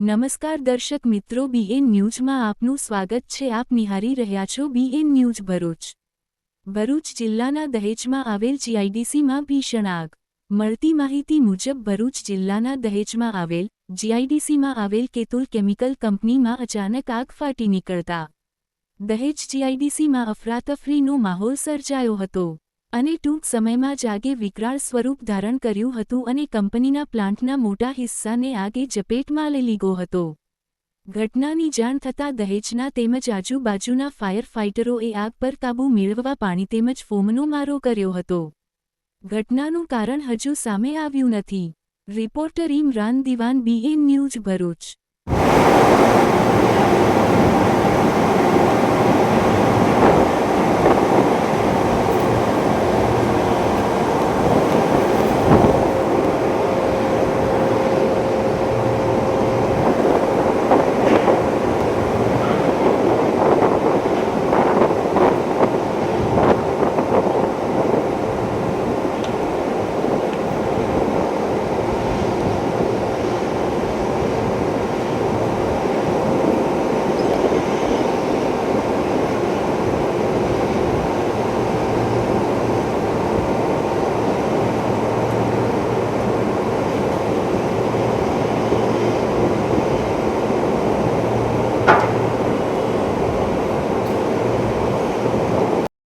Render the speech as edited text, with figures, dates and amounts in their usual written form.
નમસ્કાર દર્શક મિત્રો, બીએન ન્યૂઝમાં આપનું સ્વાગત છે. આપ નિહાળી રહ્યા છો બીએન ન્યૂઝ ભરૂચ. ભરૂચ જિલ્લાના દહેજમાં આવેલ જીઆઈડીસીમાં ભીષણ આગ. મળતી માહિતી મુજબ ભરૂચ જિલ્લાના દહેજમાં આવેલ જીઆઈડીસીમાં આવેલ કેતુલ કેમિકલ કંપનીમાં અચાનક આગ ફાટી નીકળતા દહેજ જીઆઈડીસીમાં અફરાતફરીનો માહોલ સર્જાયો હતો અને ટૂંક સમયમાં જ આગે વિકરાળ સ્વરૂપ ધારણ કર્યું હતું અને કંપનીના પ્લાન્ટના મોટા હિસ્સાને આગે ઝપેટમાં લઈ લીધો હતો. ઘટનાની જાણ થતાં દહેજના તેમજ આજુબાજુના ફાયર ફાઇટરોએ આગ પર કાબૂ મેળવવા પાણી તેમજ ફોમનો મારો કર્યો હતો. ઘટનાનું કારણ હજુ સામે આવ્યું નથી. રિપોર્ટર ઇમરાન દિવાન, બીએન ન્યૂઝ ભરૂચ.